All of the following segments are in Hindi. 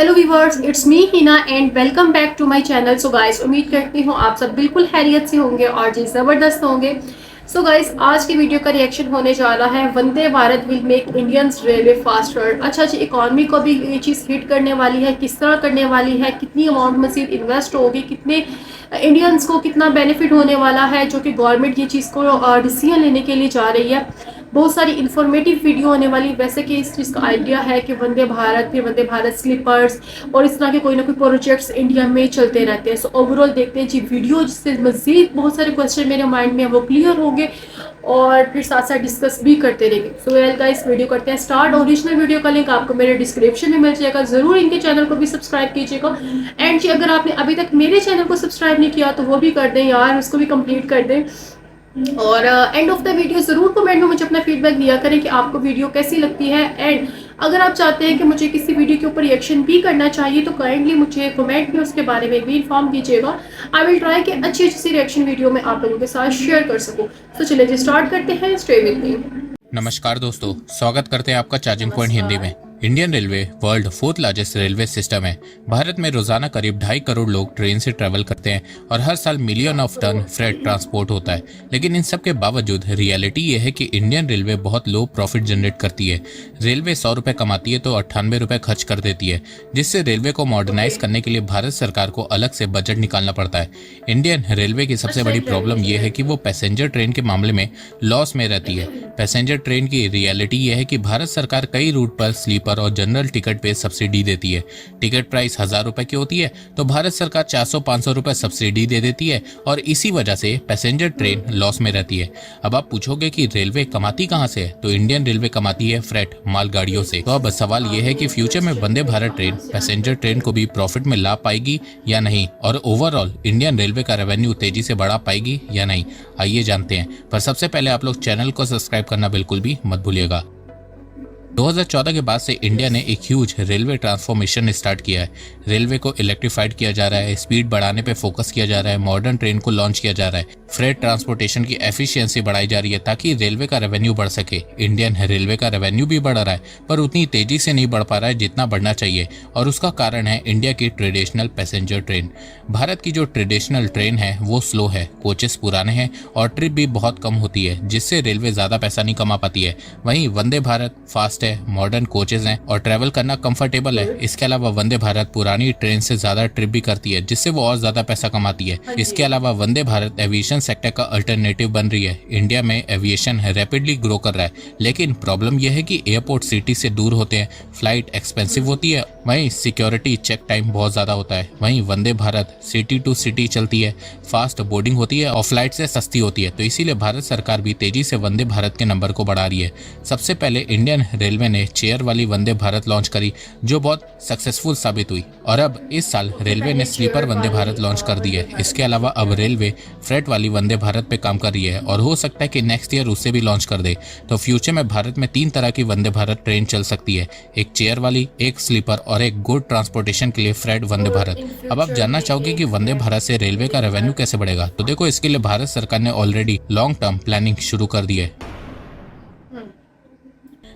Hello viewers, it's me Hina and welcome back to my channel. So guys, उम्मीद करती हूँ आप सब बिल्कुल खैरियत से होंगे और जी ज़बरदस्त होंगे। सो गाइस, आज की वीडियो का रिएक्शन होने जा रहा है Vande Bharat will make Indians railway faster. अच्छा जी, इकॉनमी को भी ये चीज़ हिट करने वाली है, किस तरह करने वाली है, कितनी अमाउंट मजीद इन्वेस्ट होगी, कितने इंडियंस को कितना बेनिफिट होने वाला है, जो कि गवर्नमेंट ये चीज़ को डिसीजन लेने के लिए जा रही है। बहुत सारी इन्फॉर्मेटिव वीडियो होने वाली। वैसे कि इस चीज़ का आइडिया है कि वंदे भारत, फिर वंदे भारत स्लीपर्स और इस तरह के कोई ना कोई प्रोजेक्ट्स इंडिया में चलते रहते हैं। सो ओवरऑल देखते हैं जी वीडियो, जिससे मजीद बहुत सारे क्वेश्चन मेरे माइंड में वो क्लियर होंगे और फिर साथ साथ डिस्कस भी करते रहेंगे। सो वेल गाइस, वीडियो करते हैं स्टार्ट। ओरिजिनल वीडियो का लिंक आपको मेरे डिस्क्रिप्शन में मिल जाएगा। जरूर इनके चैनल को भी सब्सक्राइब कीजिएगा। एंड जी, अगर आपने अभी तक मेरे चैनल को सब्सक्राइब नहीं किया तो वो भी कर दें यार, उसको भी कंप्लीट कर दें। और एंड ऑफ द वीडियो ज़रूर कमेंट में मुझे अपना फीडबैक दिया करें कि आपको वीडियो कैसी लगती है। एंड अगर आप चाहते हैं कि मुझे किसी वीडियो के ऊपर रिएक्शन भी करना चाहिए तो काइंडली मुझे कमेंट में उसके बारे में भी इन्फॉर्म कीजिएगा। आई विल ट्राई कि अच्छी अच्छी सी रिएक्शन वीडियो में आप लोगों के साथ शेयर कर सकूँ। तो चलिए जी स्टार्ट करते हैं। Stay with me. नमस्कार दोस्तों, स्वागत करते हैं आपका चार्जिंग पॉइंट हिंदी में। Indian railway world 4th largest railway system है। भारत में रोजाना करीब 2.5 करोड़ लोग ट्रेन से ट्रैवल करते हैं और हर साल million of ton freight transport होता है। लेकिन इन सब के बावजूद रियलिटी ये है कि इंडियन रेलवे बहुत लो प्रॉफिट जनरेट करती है। रेलवे 100 रुपए कमाती है तो 98 रुपए खर्च कर देती है, जिससे रेलवे को मॉडर्नाइज करने के लिए भारत सरकार को अलग से बजट निकालना पड़ता है। इंडियन रेलवे की सबसे बड़ी प्रॉब्लम यह है कि वो पैसेंजर ट्रेन के मामले में लॉस में रहती है। पैसेंजर ट्रेन की रियलिटी यह है कि भारत सरकार कई रूट पर स्लीपर और जनरल टिकट पे सब्सिडी देती है। टिकट प्राइस 1000 रुपए की होती है तो भारत सरकार 400-500 रुपए सब्सिडी दे देती है और इसी वजह से पैसेंजर ट्रेन लॉस में रहती है। अब आप पूछोगे कि रेलवे कमाती कहां से है, तो इंडियन रेलवे कमाती है फ्रेट मालगाड़ियों से। तो अब सवाल यह है कि फ्यूचर में Vande Bharat train passenger train को भी प्रॉफिट में ला पाएगी या नहीं, और ओवरऑल इंडियन रेलवे का रेवेन्यू तेजी से बढ़ा पाएगी या नहीं, आइए जानते हैं। पर सबसे पहले आप लोग चैनल को सब्सक्राइब करना बिल्कुल भी मत भूलिएगा। 2014 के बाद से इंडिया ने एक ह्यूज रेलवे ट्रांसफॉर्मेशन स्टार्ट किया है। रेलवे को इलेक्ट्रीफाइड किया जा रहा है, स्पीड बढ़ाने पे फोकस किया जा रहा है, मॉडर्न ट्रेन को लॉन्च किया जा रहा है, फ्रेट ट्रांसपोर्टेशन की एफिशिएंसी बढ़ाई जा रही है ताकि रेलवे का रेवेन्यू बढ़ सके। इंडियन रेलवे का रेवेन्यू भी बढ़ रहा है पर उतनी तेजी से नहीं बढ़ पा रहा है जितना बढ़ना चाहिए, और उसका कारण है इंडिया की ट्रेडिशनल पैसेंजर ट्रेन। भारत की जो ट्रेडिशनल ट्रेन है वो स्लो है, कोचेस पुराने हैं और ट्रिप भी बहुत कम होती है, जिससे रेलवे ज्यादा पैसा नहीं कमा पाती है। वहीं वंदे भारत फास्ट है, मॉडर्न कोचेज हैं और ट्रैवल करना कंफर्टेबल है। इसके अलावा वंदे भारत पुरानी ट्रेन से ज्यादा ट्रिप भी करती है, जिससे वो और ज्यादा पैसा कमाती है। इसके अलावा वंदे भारत एविएशन सेक्टर का अल्टरनेटिव बन रही है। इंडिया में एविएशन रैपिडली ग्रो कर रहा है, लेकिन प्रॉब्लम यह है कि एयरपोर्ट सिटी से दूर होते हैं, फ्लाइट एक्सपेंसिव होती है, वहीं सिक्योरिटी चेक टाइम बहुत ज्यादा होता है। वहीं Vande Bharat city to city चलती है, फास्ट बोर्डिंग होती है और फ्लाइट से सस्ती होती है। तो इसीलिए भारत सरकार भी तेजी से वंदे भारत के नंबर को बढ़ा रही है। सबसे पहले इंडियन रेलवे ने चेयर वाली वंदे भारत लॉन्च करी, जो बहुत सक्सेसफुल साबित हुई, और अब इस साल रेलवे ने स्लीपर वंदे भारत लॉन्च कर दी है। इसके अलावा अब रेलवे फ्रेट वाली वंदे भारत पे काम कर रही है और हो सकता है कि नेक्स्ट ईयर उसे भी लॉन्च कर दे। तो फ्यूचर में भारत में 3 तरह की वंदे भारत ट्रेन चल सकती है, एक चेयर वाली, एक स्लीपर और एक गुड ट्रांसपोर्टेशन के लिए फ्रेट वंदे भारत। अब आप जानना चाहोगे कि वंदे भारत से रेलवे का रेवेन्यू कैसे बढ़ेगा, तो देखो इसके लिए भारत सरकार ने ऑलरेडी लॉन्ग टर्म प्लानिंग शुरू कर दी है।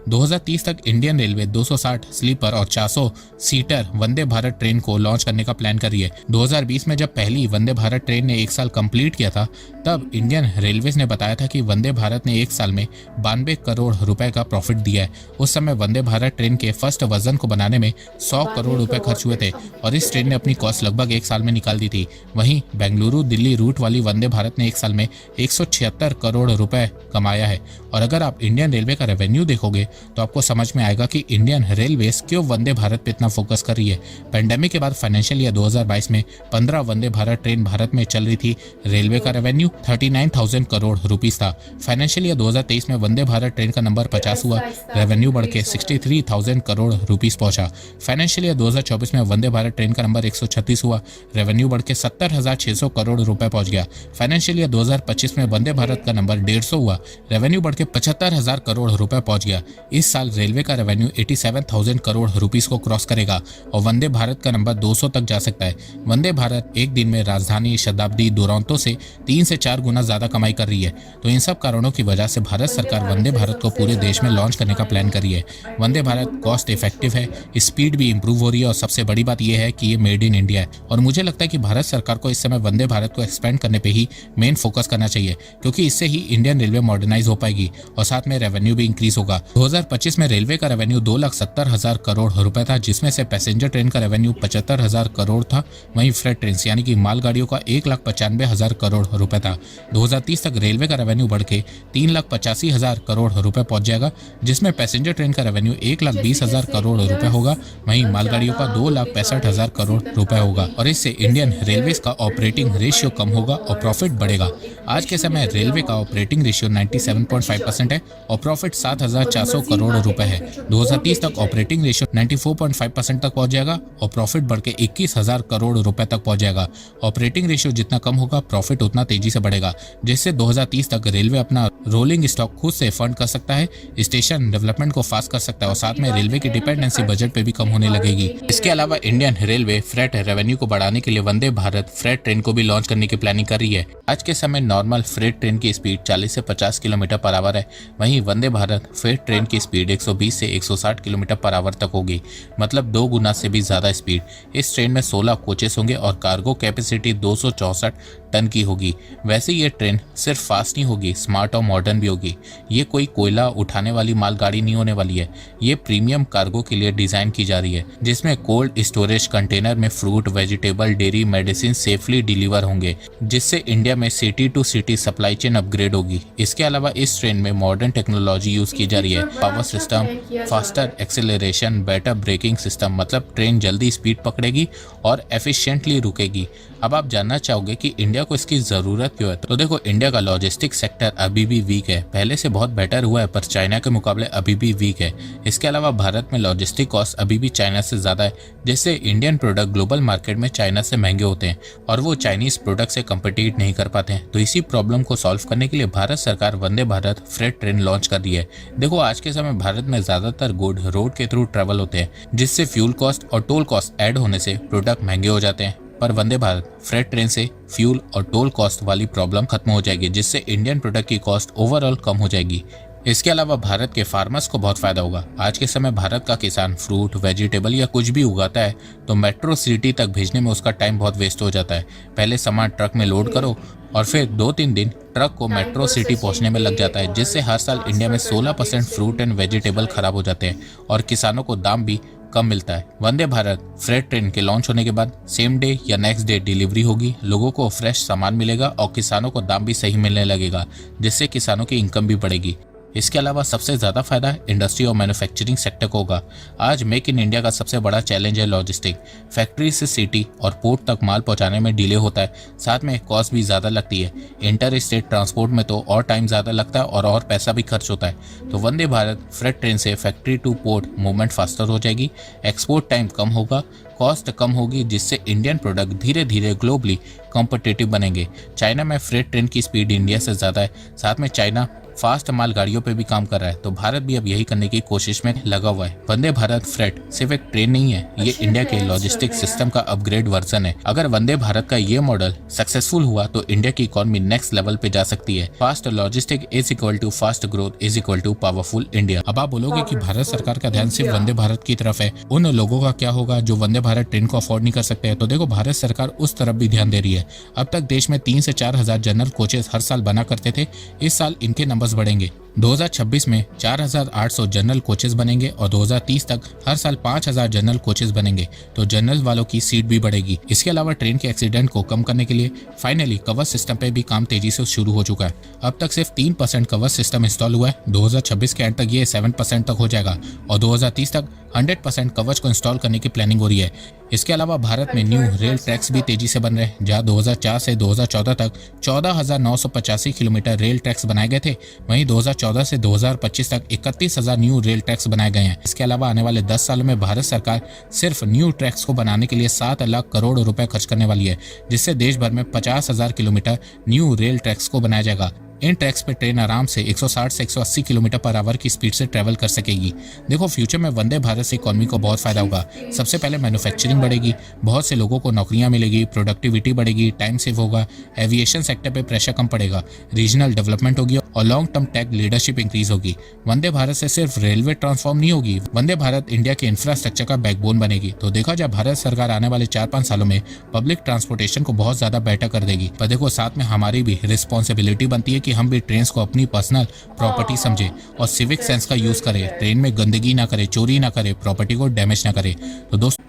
2030 तक इंडियन रेलवे 260 स्लीपर और 400 सीटर वंदे भारत ट्रेन को लॉन्च करने का प्लान कर रही है। 2020 में जब पहली वंदे भारत ट्रेन ने 1 साल कंप्लीट किया था, तब इंडियन रेलवेज ने बताया था कि वंदे भारत ने 1 साल में 92 करोड़ रुपए का प्रॉफिट दिया है। उस समय वंदे भारत ट्रेन के फर्स्ट वर्जन को बनाने में 100 करोड़ रुपए खर्च हुए थे और इस ट्रेन ने अपनी कॉस्ट लगभग 1 साल में निकाल दी थी। वहीं बेंगलुरु दिल्ली रूट वाली वंदे भारत ने 1 साल में 176 करोड़ रुपए कमाया है। और अगर आप इंडियन रेलवे का रेवेन्यू देखोगे तो आपको समझ में आएगा कि इंडियन रेलवेज क्यों वंदे भारत पे इतना फोकस कर रही है। पेंडेमिक के बाद फाइनेंशियल ईयर 2022 में 15 वंदे भारत ट्रेन भारत में चल रही थी। रेलवे का रेवेन्यू 39,000 करोड़ रुपीस था। फाइनेंशियल ईयर 2023 में वंदे भारत ट्रेन का नंबर 50 हुआ, रेवेन्यू बढ़ के 63,000 करोड़ रुपीस पहुंचा। फाइनेंशियल ईयर 2024 में वंदे भारत ट्रेन का नंबर 136 हुआ, रेवेन्यू बढ़ के 70,600 करोड़ रुपए पहुंच गया। फाइनेंशियल ईयर 2025 में वंदे भारत का नंबर 150 हुआ, रेवेन्यू बढ़ के 75,000 करोड़ रुपए पहुंच गया। इस साल रेलवे का रेवेन्यू 87,000 करोड़ रुपीस को क्रॉस करेगा और वंदे भारत का नंबर 200 तक जा सकता है। वंदे भारत एक दिन में राजधानी, शताब्दी, दुरंतो से 3 से 4 गुना ज्यादा कमाई कर रही है। तो इन सब कारणों की वजह से भारत सरकार वंदे भारत को पूरे देश में लॉन्च करने का प्लान कर रही है। वंदे भारत कॉस्ट इफेक्टिव है, स्पीड भी इंप्रूव हो रही है और सबसे बड़ी बात यह है कि ये मेड इन इंडिया है। और मुझे लगता है कि भारत सरकार को इस समय वंदे भारत को एक्सपेंड करने पे ही मेन फोकस करना चाहिए, क्योंकि इससे ही इंडियन रेलवे मॉडर्नाइज हो पाएगी और साथ में रेवेन्यू भी इंक्रीज होगा। 2025 में रेलवे का रेवेन्यू 2,70,000 करोड़ रुपए था, जिसमें से पैसेंजर ट्रेन का रेवेन्यू 75,000 करोड़ था। वहीं फ्रेट ट्रेन यानी कि मालगाड़ियों का 1,95,000 करोड़ रुपए था। 2030 तक रेलवे का रेवेन्यू बढ़ के 3,85,000 करोड़ रुपए पहुंच जाएगा, जिसमें पैसेंजर ट्रेन का रेवेन्यू 1,20,000 करोड़ रुपए होगा। वहीं मालगाड़ियों का 2,65,000 करोड़ रुपए होगा और इससे इंडियन रेलवे का ऑपरेटिंग रेशियो कम होगा और प्रॉफिट बढ़ेगा। आज के समय रेलवे का ऑपरेटिंग रेशियो 97.5% है और प्रॉफिट 7,400 करोड़ रुपए है। 2030 तक ऑपरेटिंग रेशियो 94.5% तक पहुंच जाएगा और प्रॉफिट बढ़ के 21,000 करोड़ रुपए तक पहुंच जाएगा। ऑपरेटिंग रेशियो जितना कम होगा, प्रॉफिट उतना तेजी से बढ़ेगा, जिससे 2030 तक रेलवे अपना रोलिंग स्टॉक खुद से फंड कर सकता है, स्टेशन डेवलपमेंट को फास्ट कर सकता है और साथ में रेलवे की डिपेंडेंसी बजट पे भी कम होने लगेगी। इसके अलावा इंडियन रेलवे फ्रेट रेवेन्यू को बढ़ाने के लिए वंदे भारत फ्रेट ट्रेन को भी लॉन्च करने की प्लानिंग कर रही है। आज के समय नॉर्मल फ्रेट ट्रेन की स्पीड 40 से 50 किलोमीटर पर आवर है। वहीं वंदे भारत फ्रेट ट्रेन की स्पीड 120 से 160 किलोमीटर पर आवर तक होगी, मतलब 2 गुना से भी ज्यादा स्पीड। इस ट्रेन में 16 कोचेस होंगे और कार्गो कैपेसिटी 264 टन की होगी। वैसे ये ट्रेन सिर्फ फास्ट नहीं होगी, स्मार्ट और मॉडर्न भी होगी। ये कोई कोयला उठाने वाली मालगाड़ी नहीं होने वाली है। ये प्रीमियम कार्गो के लिए डिजाइन की जा रही है, जिसमें कोल्ड स्टोरेज कंटेनर में fruit, vegetable, dairy, medicine safely deliver होंगे, जिससे इंडिया में city to city supply chain upgrade होगी। इसके अलावा इस ट्रेन में मॉडर्न टेक्नोलॉजी यूज की जा रही है। Power system, faster acceleration, better braking system, मतलब ट्रेन जल्दी स्पीड पकड़ेगी और एफिशिएंटली रुकेगी। अब आप जानना चाहोगे कि इंडिया को इसकी जरूरत क्यों है, तो देखो, इंडिया का लॉजिस्टिक सेक्टर अभी भी वीक है। पहले से बहुत बेटर हुआ है पर चाइना के मुकाबले अभी भी वीक है। इसके अलावा भारत में लॉजिस्टिक कॉस्ट अभी भी चाइना से ज्यादा है, जिससे इंडियन प्रोडक्ट ग्लोबल मार्केट में चाइना से महंगे होते हैं और वो चाइनीज प्रोडक्ट से कम्पिटिट नहीं कर पाते हैं। तो इसी प्रॉब्लम को सॉल्व करने के लिए भारत सरकार Vande Bharat freight train launch कर रही है। देखो, आज के समय भारत में ज्यादातर गुड रोड के थ्रू ट्रेवल होते हैं, जिससे फ्यूल कॉस्ट और टोल कॉस्ट ऐड होने से प्रोडक्ट महंगे हो जाते हैं। पर वंदे भारत फ्रेट ट्रेन से फ्यूल और टोल कॉस्ट वाली प्रॉब्लम खत्म हो जाएगी, जिससे इंडियन प्रोडक्ट की कॉस्ट ओवरऑल कम हो जाएगी। इसके अलावा भारत के फार्मर्स को बहुत फायदा होगा। आज के समय भारत का किसान फ्रूट, वेजिटेबल या कुछ भी उगाता है तो मेट्रो सिटी तक भेजने में उसका टाइम बहुत वेस्ट हो जाता है। पहले सामान ट्रक में लोड करो और फिर 2-3 दिन ट्रक को मेट्रो सिटी पहुंचने में लग जाता है, जिससे हर साल इंडिया में 16% फ्रूट एंड वेजिटेबल खराब हो जाते हैं और किसानों को दाम भी कम मिलता है। वंदे भारत फ्रेट ट्रेन के लॉन्च होने के बाद सेम डे या नेक्स्ट डे डिलीवरी होगी, लोगों को फ्रेश सामान मिलेगा और किसानों को दाम भी सही मिलने लगेगा, जिससे किसानों की इनकम भी बढ़ेगी। इसके अलावा सबसे ज्यादा फायदा इंडस्ट्री और मैन्युफैक्चरिंग सेक्टर को होगा। आज मेक इन इंडिया का सबसे बड़ा चैलेंज है लॉजिस्टिक। फैक्ट्री से सिटी और पोर्ट तक माल पहुंचाने में डिले होता है, साथ में कॉस्ट भी ज्यादा लगती है। इंटर स्टेट ट्रांसपोर्ट में तो और टाइम ज्यादा लगता है और पैसा भी खर्च होता है। तो वंदे भारत फ्रेट ट्रेन से factory two port movement faster हो जाएगी, एक्सपोर्ट टाइम कम होगा, कॉस्ट कम होगी, जिससे इंडियन प्रोडक्ट धीरे धीरे ग्लोबली कॉम्पिटिटिव बनेंगे। चाइना में फ्रेट ट्रेन की स्पीड इंडिया से ज्यादा है, साथ में चाइना फास्ट माल गाड़ियों पे भी काम कर रहा है, तो भारत भी अब यही करने की कोशिश में लगा हुआ है। वंदे भारत फ्रेट सिर्फ एक ट्रेन नहीं है, ये इंडिया के लॉजिस्टिक सिस्टम का अपग्रेड वर्जन है। अगर वंदे भारत का ये मॉडल सक्सेसफुल हुआ तो इंडिया की इकोनॉमी नेक्स्ट लेवल पे जा सकती है। Fast logistic is equal to fast growth is equal to powerful India. अब आप बोलोगे कि भारत सरकार का ध्यान सिर्फ वंदे भारत की तरफ है, उन लोगों का क्या होगा जो वंदे भारत ट्रेन को अफोर्ड नहीं कर सकते हैं? तो देखो, भारत सरकार उस तरफ भी ध्यान दे रही है। अब तक देश में 3 से 4 हजार जनरल कोचेस हर साल बना करते थे, इस साल इनके नंबर्स बढ़ेंगे। 2026 में 4,800 जनरल कोचेस बनेंगे और 2030 तक हर साल 5,000 जनरल कोचेस बनेंगे, तो जनरल वालों की सीट भी बढ़ेगी। इसके अलावा ट्रेन के एक्सीडेंट को कम करने के लिए फाइनली कवर सिस्टम पे भी काम तेजी से शुरू हो चुका है। अब तक सिर्फ 3% कवर सिस्टम इंस्टॉल हुआ है, 2026 के एंड तक ये 7% तक हो जाएगा और 2030 तक 100% कवच को इंस्टॉल करने की प्लानिंग हो रही है। इसके अलावा भारत में न्यू रेल ट्रैक्स भी तेजी से बन रहे हैं, जहां 2004 से 2014 तक 14,985 किलोमीटर रेल ट्रैक्स बनाए गए थे, वहीं 2014 से 2025 तक 31,000 न्यू रेल ट्रैक्स बनाए गए हैं। इसके अलावा आने वाले 10 सालों में भारत सरकार सिर्फ न्यू ट्रैक्स को बनाने के लिए 7 लाख करोड़ रुपए खर्च करने वाली है, जिससे देश भर में 50,000 किलोमीटर न्यू रेल ट्रैक्स को बनाया जाएगा। इन ट्रैक्स पे ट्रेन आराम से 160 से 180 किलोमीटर पर आवर की स्पीड से ट्रैवल कर सकेगी। देखो फ्यूचर में वंदे भारत से इकोनॉमी को बहुत फायदा होगा। सबसे पहले मैन्युफैक्चरिंग बढ़ेगी, बहुत से लोगों को नौकरियां मिलेगी, प्रोडक्टिविटी बढ़ेगी, टाइम सेव होगा, एविएशन सेक्टर पे प्रेशर कम पड़ेगा, रीजनल डेवलपमेंट होगी और long term tech leadership increase होगी। वंदे भारत से सिर्फ रेलवे ट्रांसफॉर्म नहीं होगी, वंदे भारत इंडिया के इंफ्रास्ट्रक्चर का बैकबोन बनेगी। तो देखा जाए भारत सरकार आने वाले 4-5 सालों में पब्लिक ट्रांसपोर्टेशन को बहुत ज्यादा बेटर कर देगी। पर देखो साथ में हमारी भी रिस्पॉन्सिबिलिटी बनती है कि हम भी ट्रेन को अपनी पर्सनल प्रॉपर्टी समझे और सिविक सेंस का यूज करें। ट्रेन में गंदगी ना करे, चोरी ना करे, प्रॉपर्टी को डैमेज ना करे। तो दोस्तों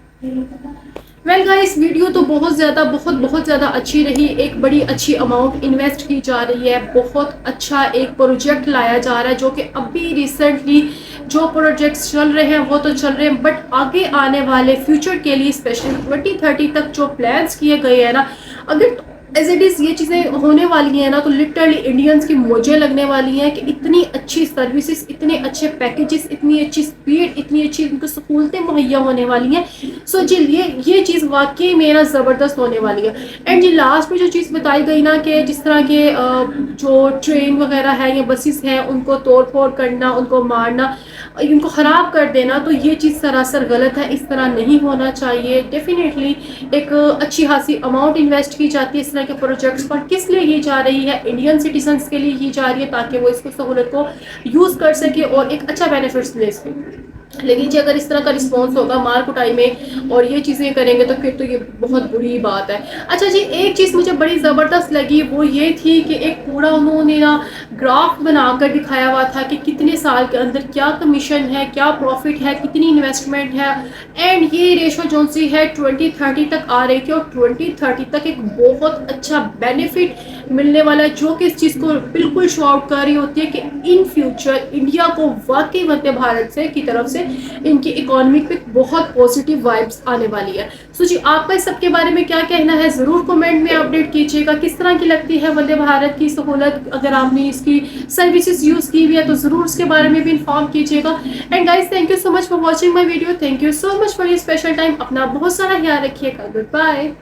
वेल गाइस, वीडियो तो बहुत ज़्यादा अच्छी रही। एक बड़ी अच्छी अमाउंट इन्वेस्ट की जा रही है, बहुत अच्छा एक प्रोजेक्ट लाया जा रहा है जो कि अभी रिसेंटली जो प्रोजेक्ट्स चल रहे हैं वो तो चल रहे हैं, बट आगे आने वाले फ्यूचर के लिए स्पेशली 2030 तक जो प्लान्स किए गए हैं ना, अगर एज इट इज़ ये चीज़ें होने वाली हैं ना, तो लिटरली इंडियंस की मौजें लगने वाली हैं कि इतनी अच्छी सर्विसेज, इतने अच्छे पैकेजेस, इतनी अच्छी स्पीड, इतनी अच्छी इनको सहूलतें मुहैया होने वाली हैं। सो जी ये चीज़ वाकई में ना ज़बरदस्त होने वाली है। एंड जी लास्ट में जो चीज़ बताई गई ना कि जिस तरह के जो ट्रेन वगैरह है या बसेस हैं उनको तोड़ फोड़ करना, उनको मारना, इनको ख़राब कर देना, तो ये चीज़ सरासर गलत है। इस तरह नहीं होना चाहिए। डेफिनेटली एक अच्छी खासी अमाउंट इन्वेस्ट की जाती है इस तरह के प्रोजेक्ट्स पर। किस लिए की जा रही है? इंडियन सिटीजन्स के लिए की जा रही है ताकि वो इसको सहूलत को यूज़ कर सके और एक अच्छा बेनिफिट्स ले सके। लेकिन जी अगर इस तरह का रिस्पॉन्स होगा मार कुटाई में और ये चीज़ें करेंगे तो फिर तो ये बहुत बुरी बात है। अच्छा जी, एक चीज़ मुझे बड़ी ज़बरदस्त लगी, वो ये थी कि एक पूरा उन्होंने ना ग्राफ बनाकर दिखाया हुआ था कि कितने साल के अंदर क्या कमीशन है, क्या प्रॉफिट है, कितनी इन्वेस्टमेंट है। एंड ये रेशो जो सी है 2030 तक आ रही थी और 2030 तक एक बहुत अच्छा बेनिफिट मिलने वाला है, जो कि इस चीज़ को बिल्कुल शो आउट कर रही होती है कि इन फ्यूचर इंडिया को वाकई वंदे भारत से की तरफ से इनकी इकोनॉमी पे बहुत पॉजिटिव वाइब्स आने वाली है। सो जी आपका इस सब के बारे में क्या कहना है ज़रूर कमेंट में अपडेट कीजिएगा। किस तरह की लगती है वंदे भारत की सहूलत? अगर आपने इसकी सर्विसेज यूज़ की हुई है तो ज़रूर उसके बारे में भी इन्फॉर्म कीजिएगा। And guys thank you so much for watching my video. Thank you so much for your special time. अपना बहुत सारा ख्याल रखिएगा। Good bye.